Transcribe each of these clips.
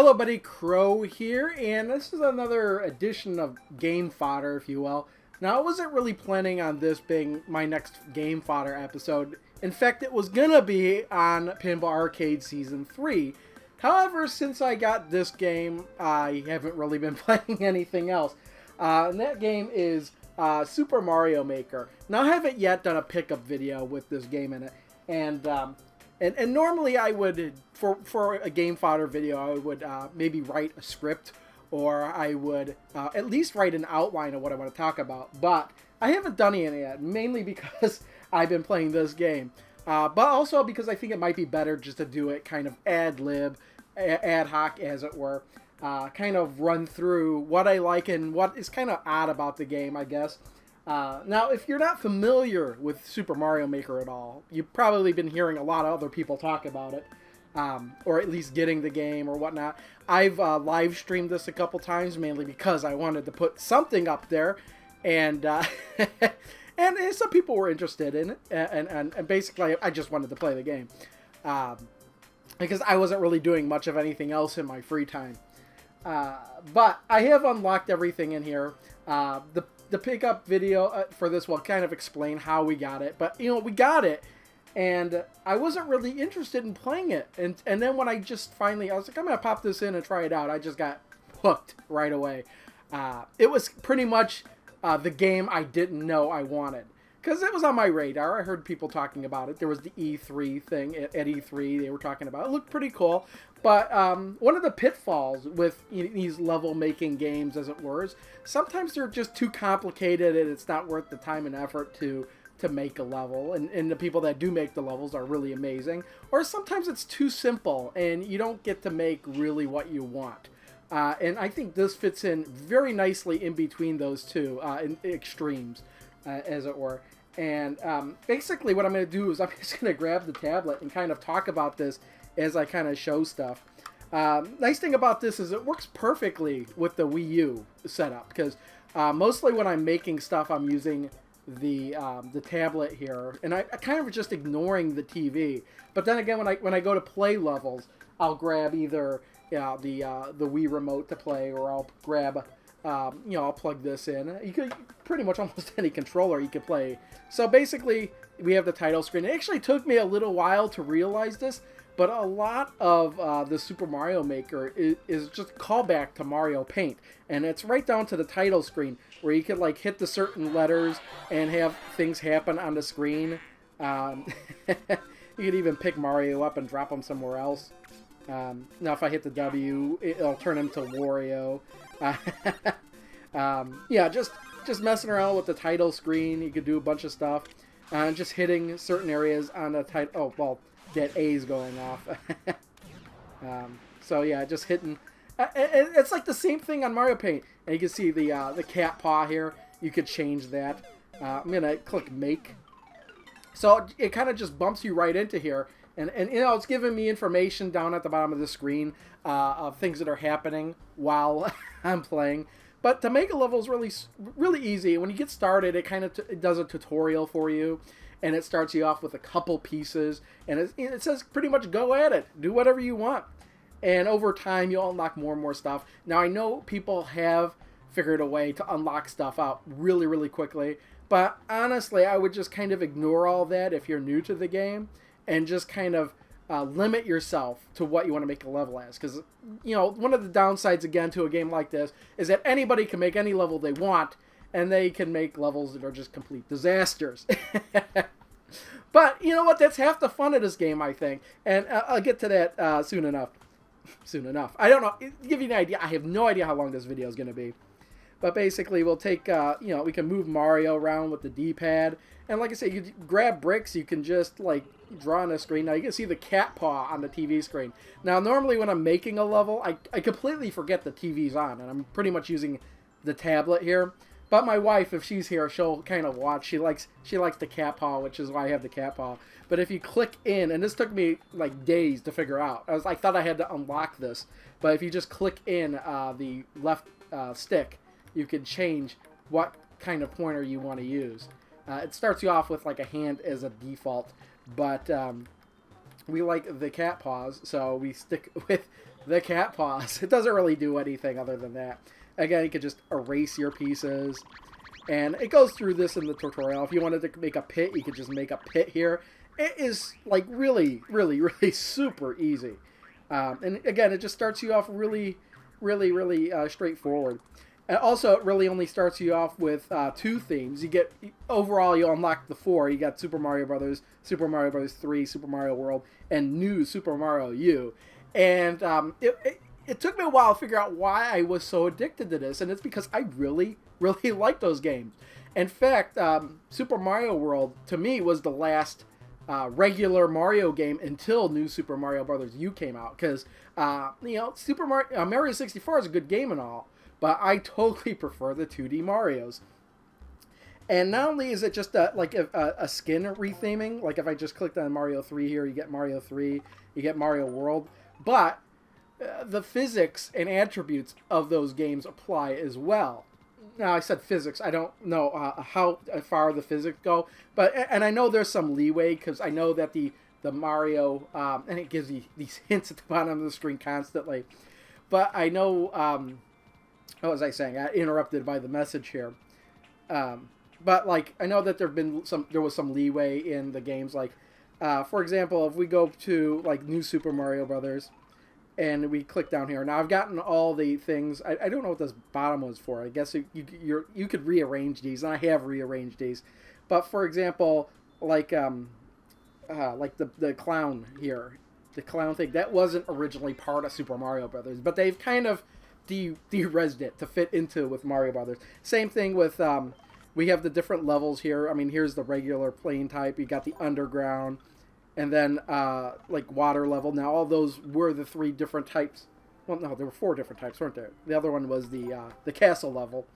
Hello buddy, Crow here, and this is another edition of Game Fodder, if you will. Now, I wasn't really planning on this being my next Game Fodder episode. In fact, it was gonna be on Pinball Arcade Season 3. However, since I got this game, I haven't really been playing anything else. And that game is Super Mario Maker. Now, I haven't yet done a pickup video with this game in it, and normally I would, for a Game Fodder video, I would maybe write a script, or I would at least write an outline of what I want to talk about. But I haven't done it yet, mainly because I've been playing this game. But also because I think it might be better just to do it kind of ad-lib, ad hoc as it were. Kind of run through what I like and what is kind of odd about the game, I guess. Now, if you're not familiar with Super Mario Maker at all, you've probably been hearing a lot of other people talk about it, or at least getting the game or whatnot. I've live streamed this a couple times, mainly because I wanted to put something up there, and and some people were interested in it, and basically I just wanted to play the game, because I wasn't really doing much of anything else in my free time. But I have unlocked everything in here. The pickup video for this will kind of explain how we got it. But, you know, we got it, and I wasn't really interested in playing it. And then when I just finally, I was like, I'm going to pop this in and try it out. I just got hooked right away. It was pretty much the game I didn't know I wanted, because it was on my radar. I heard people talking about it. There was the E3 thing at E3 they were talking about. It looked pretty cool. But one of the pitfalls with these level-making games, as it were, is sometimes they're just too complicated and it's not worth the time and effort to make a level. And the people that do make the levels are really amazing. Or sometimes it's too simple and you don't get to make really what you want. And I think this fits in very nicely in between those two in extremes, as it were. And basically what I'm going to do is I'm just going to grab the tablet and kind of talk about this as I kind of show stuff. Nice thing about this is it works perfectly with the Wii U setup, because mostly when I'm making stuff I'm using the tablet here, and I kind of just ignoring the TV. But then again, when I go to play levels, I'll grab either the Wii remote to play, or I'll grab I'll plug this in. You could pretty much almost any controller you could play. So basically, we have the title screen. It actually took me a little while to realize this, but a lot of the Super Mario Maker is just a callback to Mario Paint. And it's right down to the title screen, where you could like hit the certain letters and have things happen on the screen. You could even pick Mario up and drop him somewhere else. Now if I hit the W, it'll turn him to Wario. Yeah, just messing around with the title screen. You could do a bunch of stuff. Just hitting certain areas on the title. Oh, well, that A's going off. So yeah, just hitting. It's like the same thing on Mario Paint. And you can see the cat paw here. You could change that. I'm gonna click Make. So it kind of just bumps you right into here. And you know, it's giving me information down at the bottom of the screen of things that are happening while I'm playing. But to make a level is really easy. When you get started, it kind of it does a tutorial for you, and it starts you off with a couple pieces, and it says pretty much go at it, do whatever you want, and over time you'll unlock more and more stuff. Now I know people have figured a way to unlock stuff out really quickly, but honestly, I would just kind of ignore all that if you're new to the game, and just kind of limit yourself to what you want to make a level as. Because, you know, one of the downsides, again, to a game like this is that anybody can make any level they want, and they can make levels that are just complete disasters. But, you know what? That's half the fun of this game, I think. And I'll get to that soon enough. Soon enough. I don't know. To give you an idea, I have no idea how long this video is going to be. But basically, we'll take, we can move Mario around with the D-pad. And like I say, you grab bricks, you can just, like, draw on the screen. Now, you can see the cat paw on the TV screen. Now, normally when I'm making a level, I completely forget the TV's on. And I'm pretty much using the tablet here. But my wife, if she's here, she'll kind of watch. She likes the cat paw, which is why I have the cat paw. But if you click in, and this took me, like, days to figure out. I thought I had to unlock this. But if you just click in the left stick, you can change what kind of pointer you want to use. It starts you off with like a hand as a default, but we like the cat paws, so we stick with the cat paws. It doesn't really do anything other than that. Again, you could just erase your pieces. And it goes through this in the tutorial. If you wanted to make a pit, you could just make a pit here. It is like really, really, really super easy. And again, it just starts you off really, really, really straightforward. And also, it really only starts you off with 2 themes. You get, overall, you unlock the 4. You got Super Mario Brothers, Super Mario Brothers 3, Super Mario World, and New Super Mario U. And it took me a while to figure out why I was so addicted to this, and it's because I really, really like those games. In fact, Super Mario World, to me, was the last regular Mario game until New Super Mario Brothers U came out. Because, Super Mario 64 is a good game and all, but I totally prefer the 2D Marios. And not only is it just a skin retheming, like if I just clicked on Mario 3 here, you get Mario 3, you get Mario World, but the physics and attributes of those games apply as well. Now, I said physics. I don't know how far the physics go, and I know there's some leeway because I know that the Mario, and it gives you these hints at the bottom of the screen constantly, but I know, what was I saying? I interrupted by the message here. But like I know that there was some leeway in the games. Like, for example, if we go to like New Super Mario Brothers, and we click down here. Now I've gotten all the things. I don't know what this bottom was for. I guess you could rearrange these, and I have rearranged these. But for example, like the clown here, the clown thing that wasn't originally part of Super Mario Brothers, but they've kind of de-resed it to fit into with Mario Brothers. Same thing with we have the different levels here. I mean, here's the regular plane type. You got the underground, and then like water level. Now all those were the 3 different types. Well, no, there were 4 different types, weren't there? The other one was the castle level.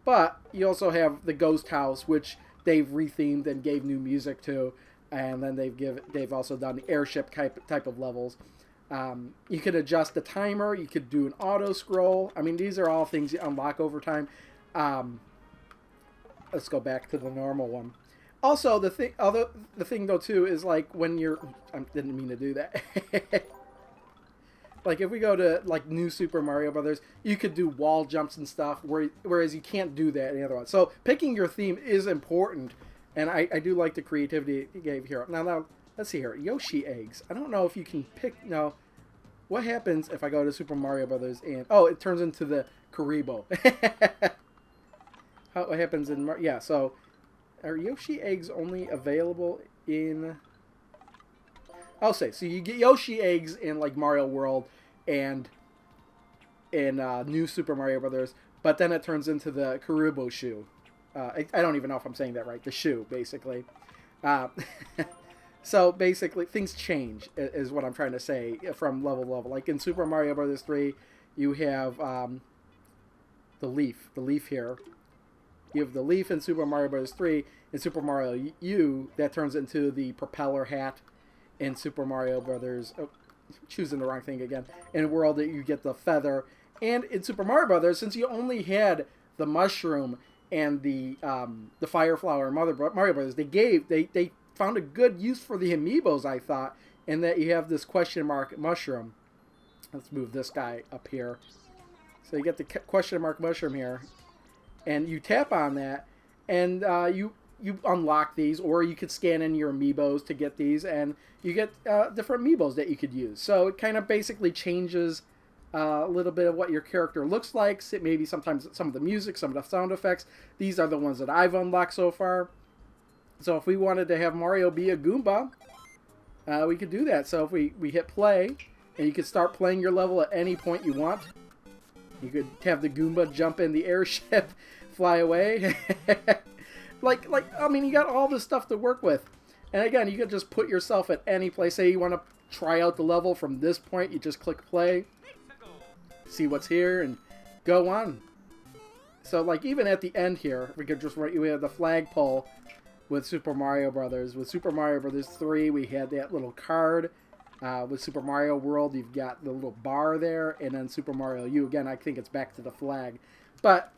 But you also have the ghost house, which they've rethemed and gave new music to, and then they've also done the airship type of levels. You could adjust the timer. You could do an auto scroll. I mean, these are all things you unlock over time. Let's go back to the normal one. Also, the thing though too is like when you're, I didn't mean to do that. Like if we go to like New Super Mario Brothers, you could do wall jumps and stuff, whereas you can't do that in the other one. So picking your theme is important, and I do like the creativity you gave here. Now let's see here, Yoshi eggs. I don't know if you can pick. No, what happens if I go to Super Mario Brothers and it turns into the Karibo. What happens in yeah? So are Yoshi eggs only available in? I'll say so. You get Yoshi eggs in like Mario World and in New Super Mario Brothers, but then it turns into the Karibo shoe. I don't even know if I'm saying that right. The shoe, basically. So basically, things change, is what I'm trying to say, from level to level. Like in Super Mario Brothers 3, you have the leaf here. You have the leaf in Super Mario Bros. 3. In Super Mario U, that turns into the propeller hat. In Super Mario Brothers, choosing the wrong thing again. In World, that you get the feather. And in Super Mario Brothers, since you only had the mushroom and the fire flower in Mario Brothers, they found a good use for the amiibos, I thought, in that you have this question mark mushroom. Let's move this guy up here. So you get the question mark mushroom here. And you tap on that, and you unlock these, or you could scan in your amiibos to get these, and you get different amiibos that you could use. So it kind of basically changes a little bit of what your character looks like. Maybe sometimes some of the music, some of the sound effects. These are the ones that I've unlocked so far. So if we wanted to have Mario be a Goomba, we could do that. So if we hit play, and you could start playing your level at any point you want. You could have the Goomba jump in the airship, fly away. I mean, you got all this stuff to work with. And again, you could just put yourself at any place. Say you want to try out the level from this point, you just click play, see what's here, and go on. So, like, even at the end here, we have the flagpole with Super Mario Brothers. With Super Mario Brothers 3, we had that little card. With Super Mario World, you've got the little bar there, and then Super Mario U, again, I think it's back to the flag. But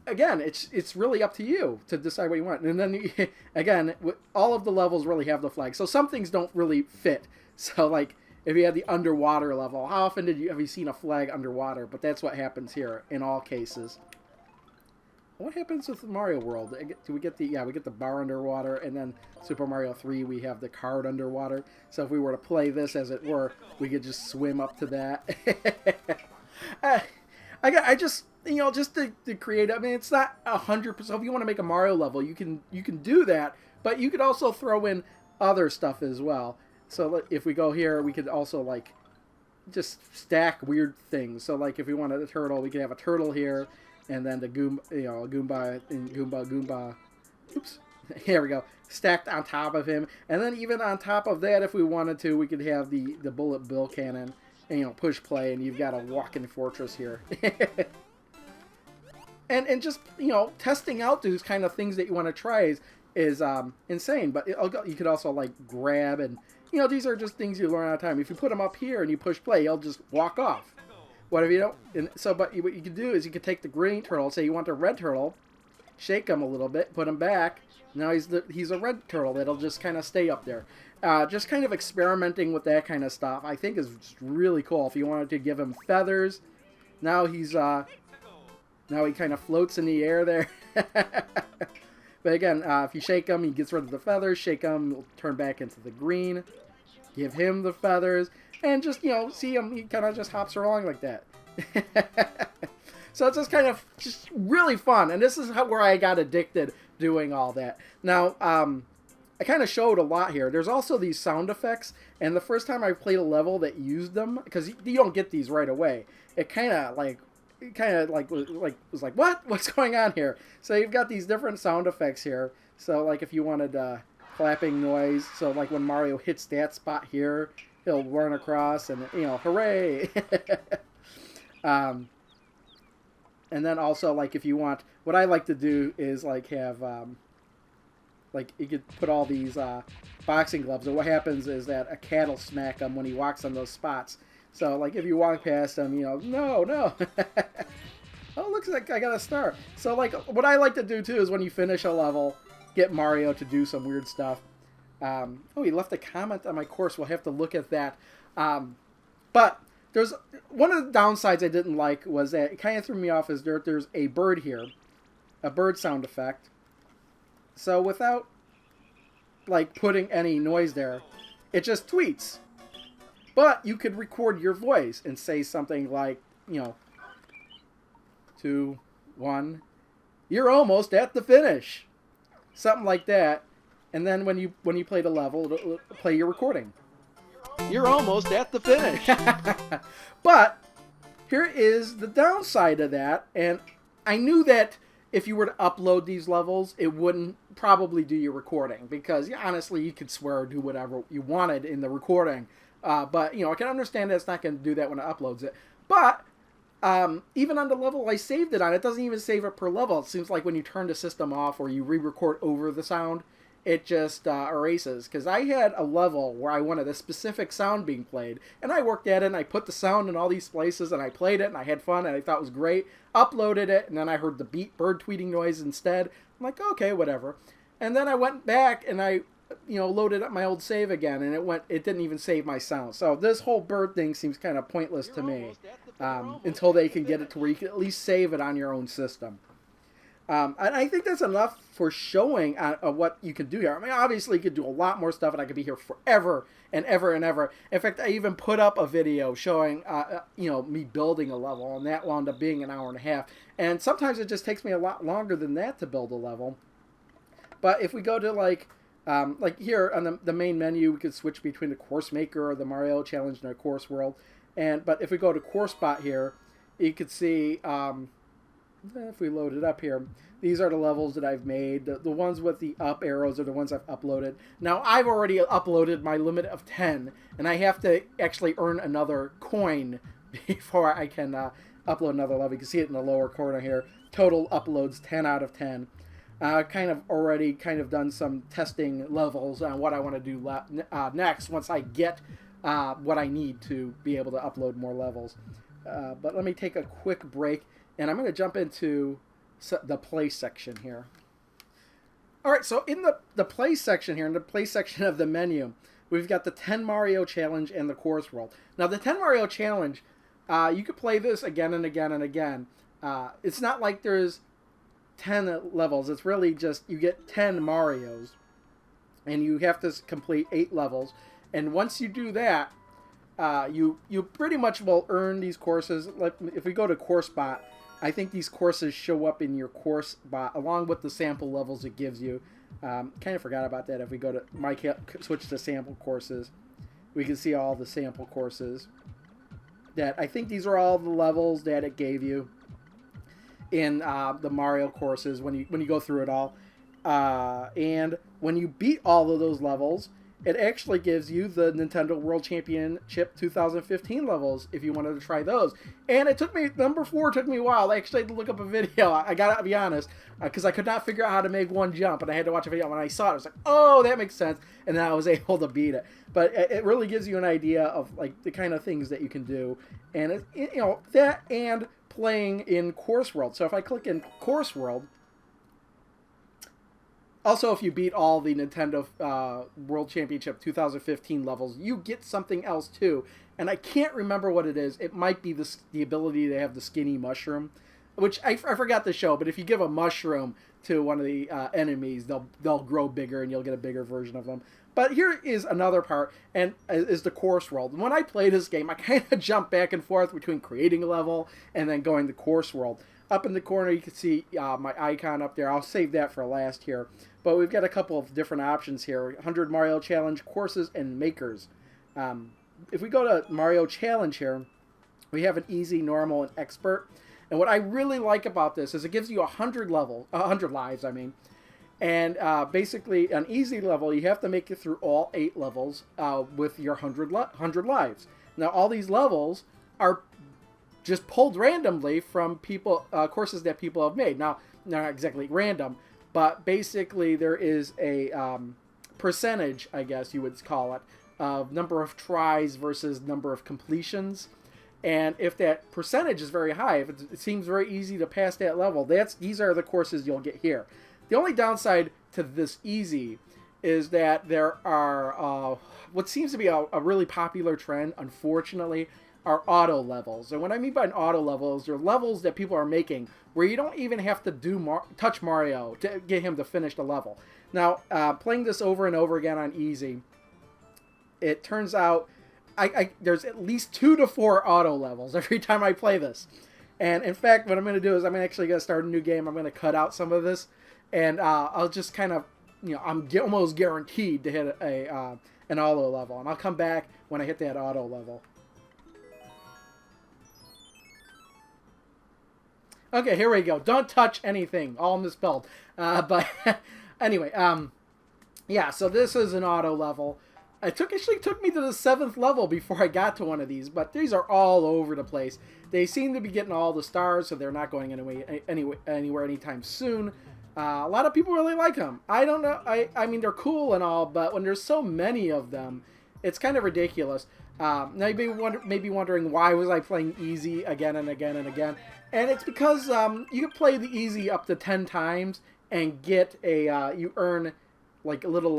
again, it's really up to you to decide what you want. And then again, all of the levels really have the flag, so some things don't really fit. So like if you had the underwater level. How often have you seen a flag underwater? But that's what happens here in all cases. What happens with Mario World? Do we get the we get the bar underwater, and then Super Mario 3 we have the card underwater. So if we were to play this as it were, we could just swim up to that. I just just to create. I mean, it's not 100%. If you want to make a Mario level, you can do that, but you could also throw in other stuff as well. So if we go here, we could also like just stack weird things. So like if we wanted a turtle, we could have a turtle here. And then the Goomba. Oops. Here we go. Stacked on top of him. And then even on top of that, if we wanted to, we could have the bullet bill cannon. And, push play. And you've got a walk-in fortress here. and just, testing out those kind of things that you want to try is insane. But you could also, like, grab and, these are just things you learn out of time. If you put them up here and you push play, you'll just walk off. What if you don't? But what you can do is you can take the green turtle, say you want a red turtle, shake him a little bit, put him back. Now he's a red turtle that'll just kind of stay up there. Just kind of experimenting with that kind of stuff, I think is just really cool. If you wanted to give him feathers, now he kind of floats in the air there. But again, if you shake him, he gets rid of the feathers. Shake him, he'll turn back into the green. Give him the feathers. And just, see him, he kind of just hops along like that. So it's just really fun. And this is where I got addicted doing all that. Now, I kind of showed a lot here. There's also these sound effects. And the first time I played a level that used them, because you don't get these right away, it kind of was like, what? What's going on here? So you've got these different sound effects here. So like if you wanted clapping noise, so like when Mario hits that spot here, he'll run across and, hooray! And then also, like, if you want, what I like to do is, like, have, like, you could put all these boxing gloves, and what happens is that a cat will smack him when he walks on those spots. So, like, if you walk past him, no. Oh, looks like I got a star. So, like, what I like to do, too, is when you finish a level, get Mario to do some weird stuff. He left a comment on my course. We'll have to look at that. But there's one of the downsides I didn't like was that it kind of threw me off is there's a bird here, a bird sound effect. So without like putting any noise there, it just tweets. But you could record your voice and say something like, 2, 1, you're almost at the finish. Something like that. And then when you play the level, it'll play your recording. You're almost at the finish. But here is the downside of that. And I knew that if you were to upload these levels, it wouldn't probably do your recording. Because honestly, you could swear or do whatever you wanted in the recording. But, I can understand that it's not going to do that when it uploads it. But even on the level I saved it on, it doesn't even save it per level. It seems like when you turn the system off or you re-record over the sound, it just erases. Because I had a level where I wanted a specific sound being played, and I worked at it, and I put the sound in all these places, and I played it, and I had fun, and I thought it was great. Uploaded it, and then I heard the bird tweeting noise instead. I'm like, okay, whatever. And then I went back, and I loaded up my old save again, and it didn't even save my sound. So this whole bird thing seems kind of pointless to me until they can get it to where you can at least save it on your own system. And I think that's enough for showing what you can do here. I mean, obviously, you could do a lot more stuff, and I could be here forever and ever and ever. In fact, I even put up a video showing, me building a level, and that wound up being an hour and a half. And sometimes it just takes me a lot longer than that to build a level. But if we go to, like here on the main menu, we could switch between the course maker or the Mario Challenge and the course world. But if we go to course spot here, you could see... if we load it up here, these are the levels that I've made. The ones with the up arrows are the ones I've uploaded. Now, I've already uploaded my limit of 10, and I have to actually earn another coin before I can upload another level. You can see it in the lower corner here. Total uploads 10 out of 10. Already done some testing levels on what I want to do next once I get what I need to be able to upload more levels. But let me take a quick break. And I'm going to jump into the play section here. All right, so in the play section here, in the play section of the menu, we've got the 10 Mario Challenge and the Course World. Now, the 10 Mario Challenge, you could play this again and again and again. It's not like there's 10 levels. It's really just you get 10 Marios, and you have to complete 8 levels. And once you do that, you pretty much will earn these courses. Like if we go to Course Bot, I think these courses show up in your Course Bot along with the sample levels it gives you. Kind of forgot about that. If we go to switch to sample courses, we can see all the sample courses. That I think these are all the levels that it gave you in the Mario courses when you go through it all. And when you beat all of those levels, it actually gives you the Nintendo World Championship 2015 levels if you wanted to try those. And it took me, number 4 took me a while. I actually had to look up a video. I gotta be honest, because I could not figure out how to make one jump, and I had to watch a video. When I saw it, I was like, oh, that makes sense. And then I was able to beat it. But it really gives you an idea of like the kind of things that you can do. And, that and playing in Course World. So if I click in Course World, also, if you beat all the Nintendo World Championship 2015 levels, you get something else too. And I can't remember what it is. It might be the ability to have the skinny mushroom, which I forgot to show. But if you give a mushroom to one of the enemies, they'll grow bigger and you'll get a bigger version of them. But here is another part, and is the Course World. And when I play this game, I kind of jump back and forth between creating a level and then going to Course World. Up in the corner, you can see my icon up there. I'll save that for last here. But we've got a couple of different options here. 100 Mario Challenge, Courses, and Makers. If we go to Mario Challenge here, we have an Easy, Normal, and Expert. And what I really like about this is it gives you 100 lives, And basically, an easy level, you have to make it through all 8 levels with your 100 lives. Now, all these levels are just pulled randomly from courses that people have made. Now, not exactly random, but basically there is a percentage, I guess you would call it, of number of tries versus number of completions. And if that percentage is very high, if it seems very easy to pass that level, these are the courses you'll get here. The only downside to this easy is that there are what seems to be a really popular trend, unfortunately, are auto levels. And what I mean by an auto level is they're levels that people are making where you don't even have to touch Mario to get him to finish the level. Now, playing this over and over again on easy, it turns out there's at least 2 to 4 auto levels every time I play this. And in fact, what I'm going to do is I'm actually going to start a new game. I'm going to cut out some of this, and I'll just kind of, I'm almost guaranteed to hit an auto level. And I'll come back when I hit that auto level. Okay, here we go. Don't touch anything. All misspelled. But anyway, yeah, so this is an auto level. It actually took me to the 7th level before I got to one of these, but these are all over the place. They seem to be getting all the stars, so they're not going anywhere anytime soon. A lot of people really like them. I don't know. I mean, they're cool and all, but when there's so many of them, it's kind of ridiculous. Now you may be wondering, why was I playing easy again and again and again? And it's because you can play the easy up to 10 times and get you earn like a little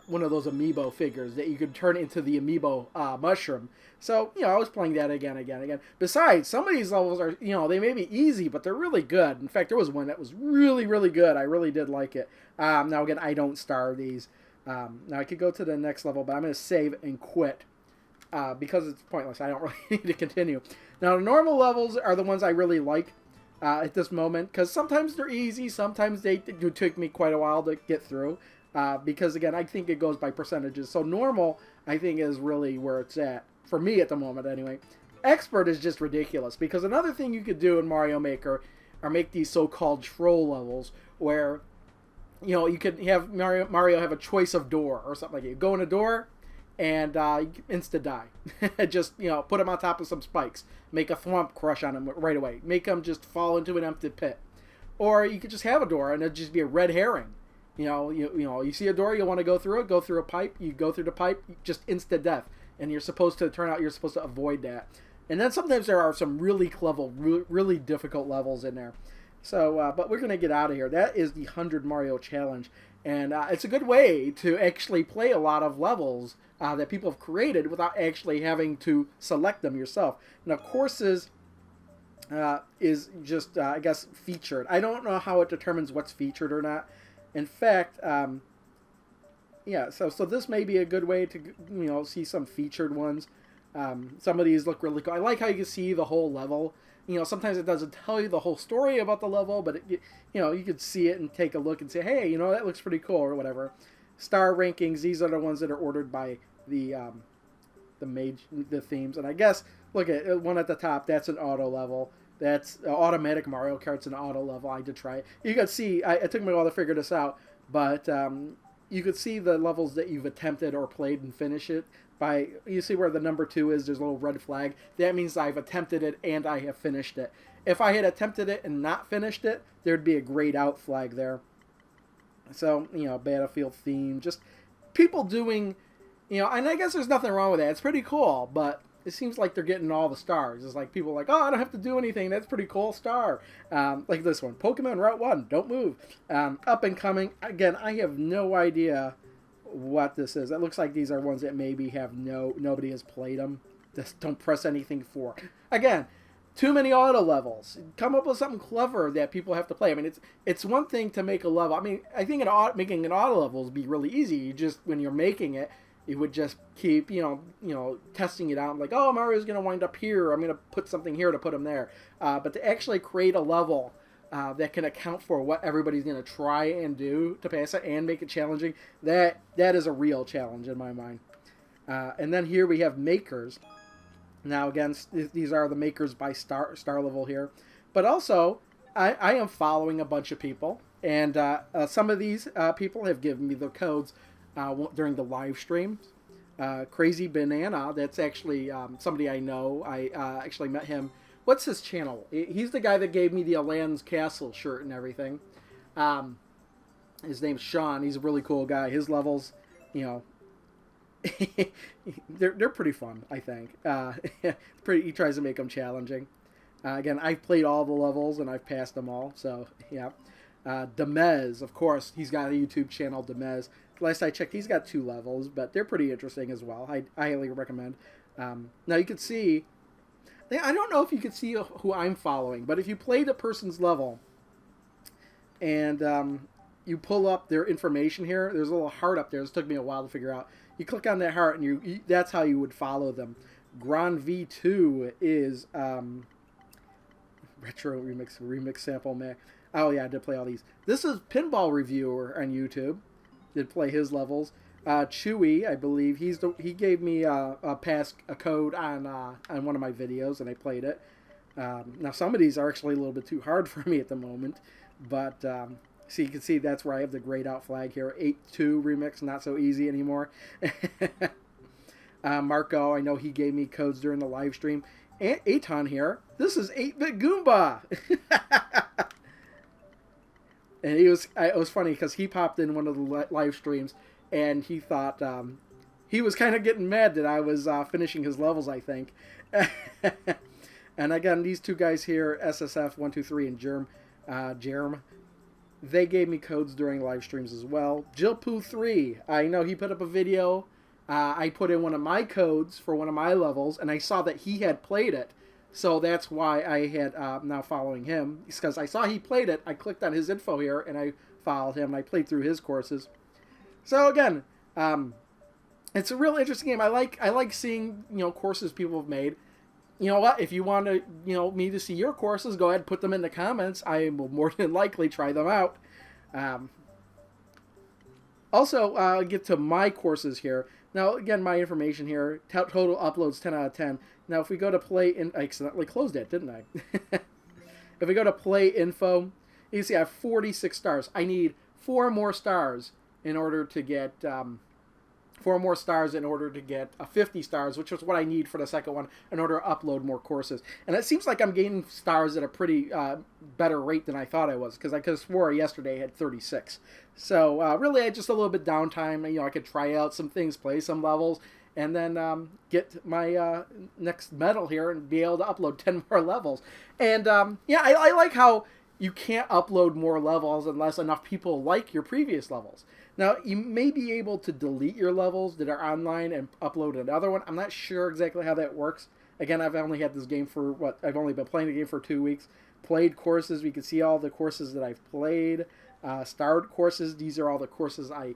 one of those amiibo figures that you could turn into the amiibo mushroom. So, I was playing that again. Besides, some of these levels are, they may be easy, but they're really good. In fact, there was one that was really, really good. I really did like it. Now, again, I don't star these. Now, I could go to the next level, but I'm going to save and quit. Because it's pointless. I don't really need to continue. Now, the normal levels are the ones I really like at this moment, because sometimes they're easy, sometimes they do take me quite a while to get through, because, again, I think it goes by percentages. So normal, I think, is really where it's at, for me at the moment anyway. Expert is just ridiculous, because another thing you could do in Mario Maker are make these so-called troll levels, where, you could have Mario have a choice of door, or something like that. You go in a door, and insta-die. Just, put him on top of some spikes. Make a thwomp crush on him right away. Make him just fall into an empty pit. Or you could just have a door, and it'd just be a red herring. You see a door, you want to go through it, go through a pipe, you go through the pipe, just insta-death. And you're supposed to avoid that. And then sometimes there are some really clever, really difficult levels in there. So, but we're going to get out of here. That is the 100 Mario Challenge. And it's a good way to actually play a lot of levels that people have created without actually having to select them yourself. Now, courses is just, I guess, featured. I don't know how it determines what's featured or not. In fact, yeah, so this may be a good way to, see some featured ones. Some of these look really cool. I like how you can see the whole level. Sometimes it doesn't tell you the whole story about the level, but you could see it and take a look and say, hey, that looks pretty cool or whatever. Star rankings, these are the ones that are ordered by the themes. And I guess, look at one at the top, that's an auto level. That's automatic Mario Kart's an auto level. I did try it. You could see, it took me a while to figure this out, but you could see the levels that you've attempted or played and finish it. You see where the number 2 is, there's a little red flag. That means I've attempted it and I have finished it. If I had attempted it and not finished it, there'd be a grayed out flag there. So, Battlefield theme, just people doing, and I guess there's nothing wrong with that. It's pretty cool, but it seems like they're getting all the stars. It's like people are like, oh, I don't have to do anything. That's pretty cool, star. Like this one, Pokemon Route 1, don't move. Up and coming. Again, I have no idea what this is. It looks like these are ones that maybe nobody has played them. Just don't press anything for. Again, too many auto levels. Come up with something clever that people have to play. I mean, it's one thing to make a level. I mean, I think making an auto level would be really easy. You just, when you're making it, you would just keep, testing it out. Like, oh, Mario's going to wind up here. I'm going to put something here to put him there. But to actually create a level that can account for what everybody's going to try and do to pass it and make it challenging, that is a real challenge in my mind. And then here we have makers. Now, again, these are the makers by star level here. But also, I am following a bunch of people. And some of these people have given me the codes during the live streams. Crazy Banana, that's actually somebody I know. I actually met him. What's his channel? He's the guy that gave me the Alan's Castle shirt and everything. His name's Sean. He's a really cool guy. His levels, they're pretty fun, I think. He tries to make them challenging. Again, I've played all the levels and I've passed them all. So, yeah. Demez, of course, he's got a YouTube channel, Demez. Last I checked, he's got 2 levels, but they're pretty interesting as well. I highly recommend. Now, you can see... I don't know if you can see who I'm following, but if you play the person's level and you pull up their information here, there's a little heart up there. This took me a while to figure out. You click on that heart, and that's how you would follow them. Grand V2 is retro remix sample Mac. Oh yeah, I did play all these. This is Pinball Reviewer on YouTube. Did play his levels. Chewy, I believe he gave me a code on one of my videos, and I played it. Now some of these are actually a little bit too hard for me at the moment, but so you can see that's where I have the grayed out flag here. 8.2 remix, not so easy anymore. Marco, I know he gave me codes during the live stream. Aton here. This is 8-Bit Goomba. And it was funny because he popped in one of the live streams. And he thought, he was kind of getting mad that I was finishing his levels, I think. And again, these 2 guys here, SSF123 and Jerm, they gave me codes during live streams as well. Jillpoo3, I know he put up a video. I put in one of my codes for one of my levels, and I saw that he had played it. So that's why I had now following him. Because I saw he played it, I clicked on his info here, and I followed him, and I played through his courses. So again, it's a real interesting game. I like seeing courses people have made. You know what? If you want to me to see your courses, go ahead and put them in the comments. I will more than likely try them out. Also, get to my courses here. Now again, my information here. Total uploads 10 out of 10. Now if we go to I accidentally closed it, didn't I? If we go to play info, you can see I have 46 stars. I need 4 more stars in order to get 50 stars, which is what I need for the second one in order to upload more courses. And it seems like I'm gaining stars at a pretty better rate than I thought I was, because I could have swore yesterday I had 36. So really, I just a little bit downtime. I could try out some things, play some levels, and then get my next medal here and be able to upload 10 more levels. And yeah, I like how you can't upload more levels unless enough people like your previous levels. Now, you may be able to delete your levels that are online and upload another one. I'm not sure exactly how that works. Again, I've only had this game for, I've only been playing the game for 2 weeks. Played courses. We can see all the courses that I've played. Starred courses. These are all the courses I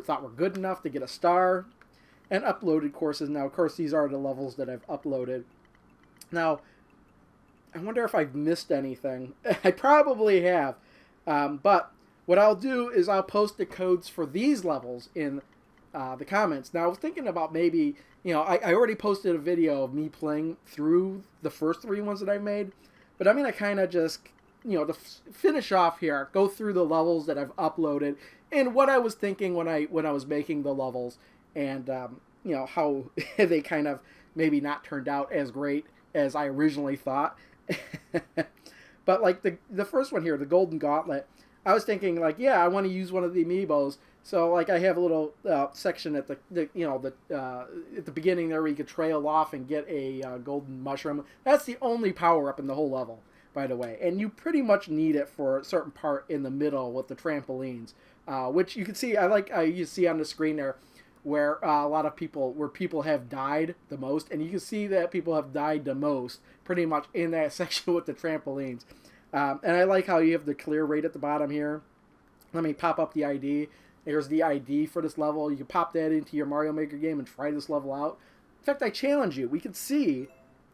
thought were good enough to get a star. And uploaded courses. Now, of course, these are the levels that I've uploaded. Now, I wonder if I've missed anything. I probably have. But what I'll do is I'll post the codes for these levels in the comments. Now, I was thinking about maybe, I already posted a video of me playing through the first 3 ones that I made. But I'm going to kind of just, to finish off here, go through the levels that I've uploaded and what I was thinking when I was making the levels. And, how they kind of maybe not turned out as great as I originally thought. But like the first one here, the Golden Gauntlet, I was thinking like, yeah, I want to use one of the amiibos. So like I have a little section at at the beginning there where you could trail off and get a golden mushroom. That's the only power up in the whole level, by the way. And you pretty much need it for a certain part in the middle with the trampolines, which you can see. You see on the screen there where a lot of people have died the most, and you can see that people have died the most pretty much in that section with the trampolines. And I like how you have the clear rate at the bottom here. Let me pop up the ID. There's the ID for this level. You can pop that into your Mario Maker game and try this level out. In fact, I challenge you. We can see,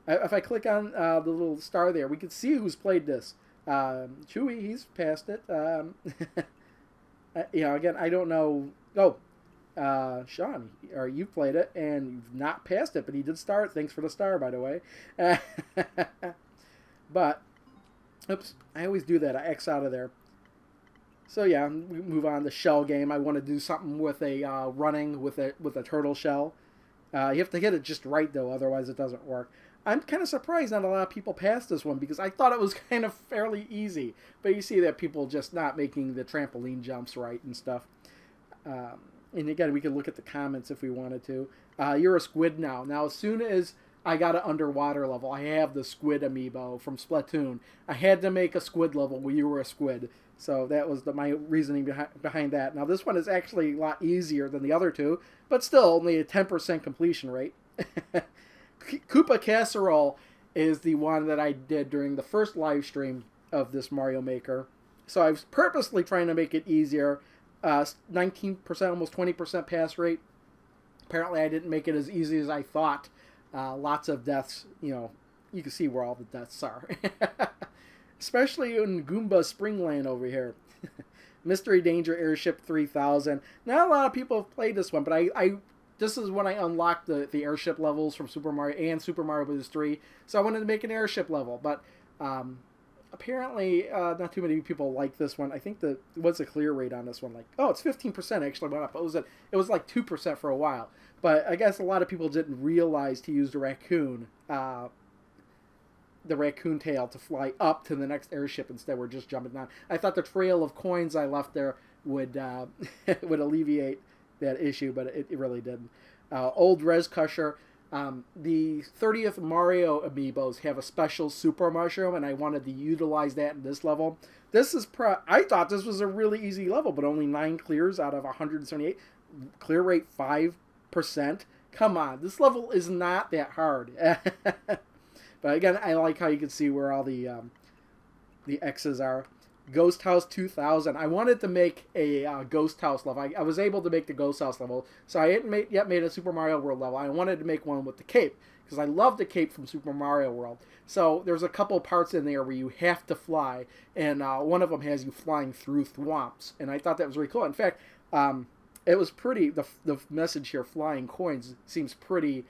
if I click on the little star there, we can see who's played this. Chewy, he's passed it. Again, I don't know. Oh, Sean, or you played it and you've not passed it, but he did start. Thanks for the star, by the way. But, oops, I always do that. I X out of there. So yeah, we move on to shell game. I want to do something with a running with a turtle shell. You have to hit it just right though, otherwise it doesn't work. I'm kind of surprised not a lot of people passed this one because I thought it was kind of fairly easy. But you see that people just not making the trampoline jumps right and stuff. And again, we can look at the comments if we wanted to. You're a squid now. Now, as soon as I got an underwater level, I have the squid amiibo from Splatoon. I had to make a squid level where you were a squid. So that was my reasoning behind that. Now, this one is actually a lot easier than the other two, but still only a 10% completion rate. Koopa Castleroll is the one that I did during the first live stream of this Mario Maker. So I was purposely trying to make it easier. 19%, almost 20% pass rate. Apparently I didn't make it as easy as I thought. Lots of deaths, you can see where all the deaths are. Especially in Goomba Springland over here. Mystery Danger Airship 3000. Not a lot of people have played this one, but this is when I unlocked the airship levels from Super Mario and Super Mario Bros. 3. So I wanted to make an airship level, but apparently not too many people like this one. I think what's the clear rate on this one? Like, oh, it's 15% actually went up. It was like 2% for a while. But I guess a lot of people didn't realize to use the raccoon tail to fly up to the next airship instead. We're just jumping down. I thought the trail of coins I left there would would alleviate that issue, but it really didn't. Old Res Crusher. The 30th Mario amiibos have a special super mushroom, and I wanted to utilize that in this level. I thought this was a really easy level, but only 9 clears out of 178. Clear rate 5%. Come on, this level is not that hard. But again, I like how you can see where all the X's are. Ghost House 2000. I wanted to make a Ghost House level. I was able to make the Ghost House level, so I hadn't yet made a Super Mario World level. I wanted to make one with the cape, because I love the cape from Super Mario World. So there's a couple parts in there where you have to fly, and one of them has you flying through swamps, and I thought that was really cool. In fact, it was pretty, the message here, flying coins, seems pretty...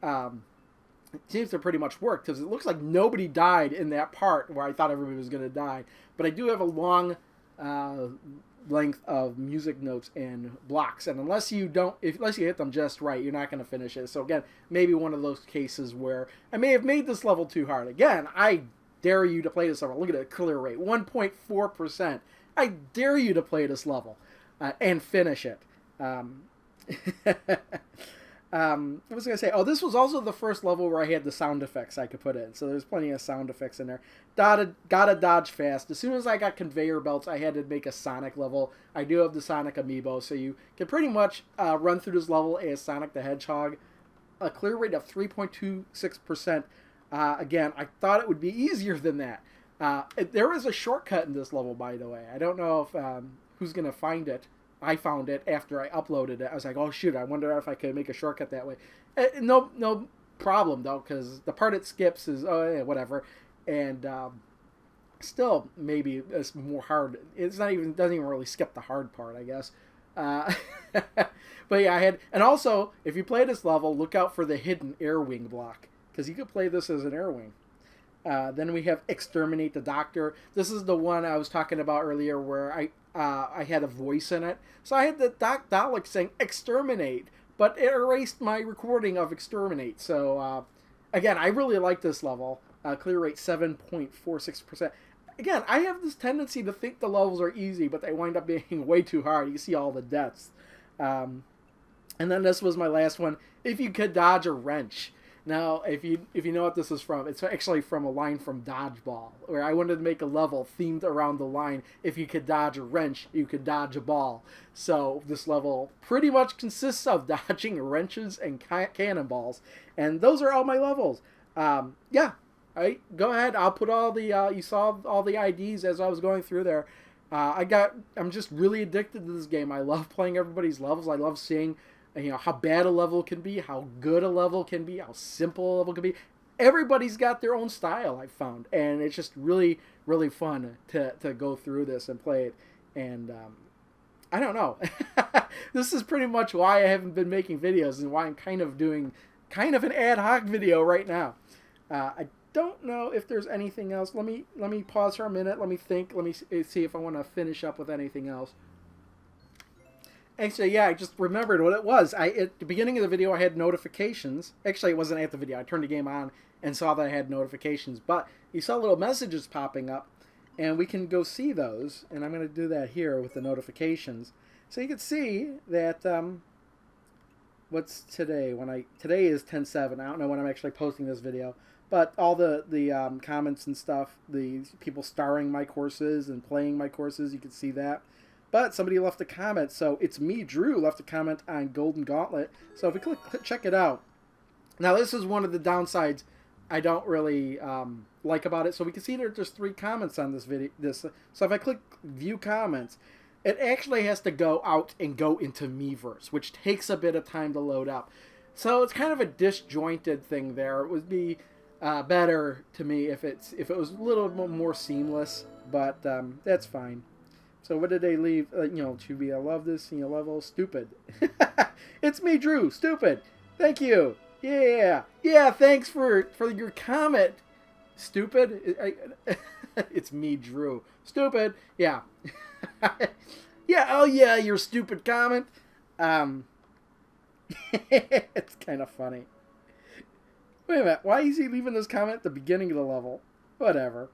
it seems to pretty much work, because it looks like nobody died in that part where I thought everybody was going to die. But I do have a long length of music notes and blocks, and unless you hit them just right, you're not going to finish it. So again, maybe one of those cases where I may have made this level too hard. Again, I dare you to play this level. Look at the clear rate, 1.4%. I dare you to play this level and finish it. I was going to say, oh, this was also the first level where I had the sound effects I could put in. So there's plenty of sound effects in there. Gotta dodge fast. As soon as I got conveyor belts, I had to make a Sonic level. I do have the Sonic amiibo, so you can pretty much run through this level as Sonic the Hedgehog. A clear rate of 3.26%. Again, I thought it would be easier than that. There is a shortcut in this level, by the way. I don't know if who's going to find it. I found it after I uploaded it. I was like, oh shoot, I wonder if I could make a shortcut that way. No problem though, because the part it skips is yeah, whatever, and still maybe it's more hard. It's not even doesn't even really skip the hard part, I guess. But yeah, and also if you play this level, look out for the hidden air wing block, because you could play this as an air wing. Then we have Exterminate the Doctor. This is the one I was talking about earlier where I had a voice in it. So I had the Doc Dalek saying Exterminate, but it erased my recording of Exterminate. So again, I really like this level. Clear rate 7.46%. Again, I have this tendency to think the levels are easy, but they wind up being way too hard. You see all the deaths. And then this was my last one. If you could dodge a wrench. Now, if you know what this is from, it's actually from a line from Dodgeball, where I wanted to make a level themed around the line, if you could dodge a wrench, you could dodge a ball. So this level pretty much consists of dodging wrenches and cannonballs, and those are all my levels. Yeah, right, go ahead. I'll put all the, you saw all the IDs as I was going through there. I'm just really addicted to this game. I love playing everybody's levels. I love seeing how bad a level can be, how good a level can be, how simple a level can be. Everybody's got their own style, I've found, and it's just really, really fun to go through this and play it. And I don't know. This is pretty much why I haven't been making videos and why I'm kind of doing an ad hoc video right now. I don't know if there's anything else. Let me pause for a minute. Let me think. Let me see if I want to finish up with anything else. Actually, yeah, I just remembered what it was. At the beginning of the video, I had notifications. Actually, it wasn't at the video. I turned the game on and saw that I had notifications. But you saw little messages popping up, and we can go see those. And I'm going to do that here with the notifications. So you can see that, what's today? Today is 10/7. I don't know when I'm actually posting this video. But all the comments and stuff, the people starring my courses and playing my courses, you can see that. But somebody left a comment, so it's me, Drew, left a comment on Golden Gauntlet. So if we click check it out. Now this is one of the downsides I don't really like about it. So we can see there's 3 comments on this video. So if I click view comments, it actually has to go out and go into Miiverse, which takes a bit of time to load up. So it's kind of a disjointed thing there. It would be better to me if it was a little more seamless, but that's fine. So what did they leave? Chubby, I love this level. Stupid. It's me, Drew. Stupid. Thank you. Yeah. Thanks for your comment. Stupid. It's me, Drew. Stupid. Yeah. Yeah. Oh yeah. Your stupid comment. It's kind of funny. Wait a minute. Why is he leaving this comment at the beginning of the level? Whatever.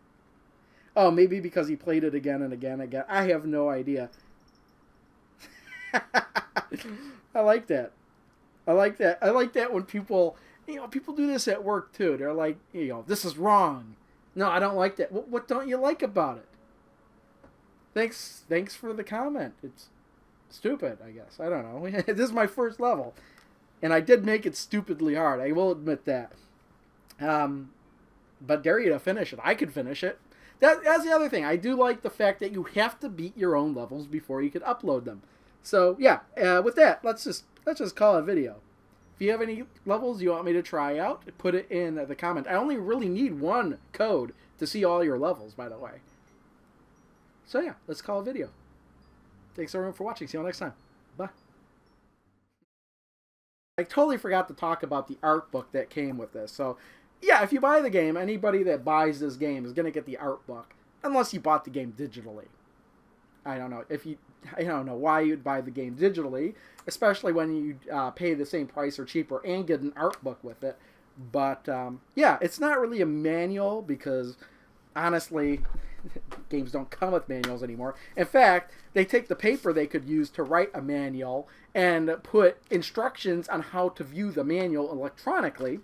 Oh, maybe because he played it again and again and again. I have no idea. I like that. I like that when people, people do this at work too. They're like, this is wrong. No, I don't like that. What don't you like about it? Thanks for the comment. It's stupid, I guess. I don't know. This is my first level. And I did make it stupidly hard. I will admit that. But dare you to finish it. I could finish it. That's the other thing. I do like the fact that you have to beat your own levels before you can upload them. So yeah, with that, let's just call it a video. If you have any levels you want me to try out, put it in the comment. I only really need 1 code to see all your levels, by the way. So yeah, let's call it a video. Thanks everyone for watching. See you all next time. Bye. I totally forgot to talk about the art book that came with this. So yeah, if you buy the game, anybody that buys this game is going to get the art book, unless you bought the game digitally. I don't know I don't know why you'd buy the game digitally, especially when you pay the same price or cheaper and get an art book with it. But yeah, it's not really a manual because honestly, games don't come with manuals anymore. In fact, they take the paper they could use to write a manual and put instructions on how to view the manual electronically.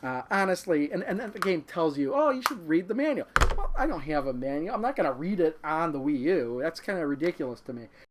Honestly, and then the game tells you, oh, you should read the manual. Well, I don't have a manual. I'm not going to read it on the Wii U. That's kind of ridiculous to me.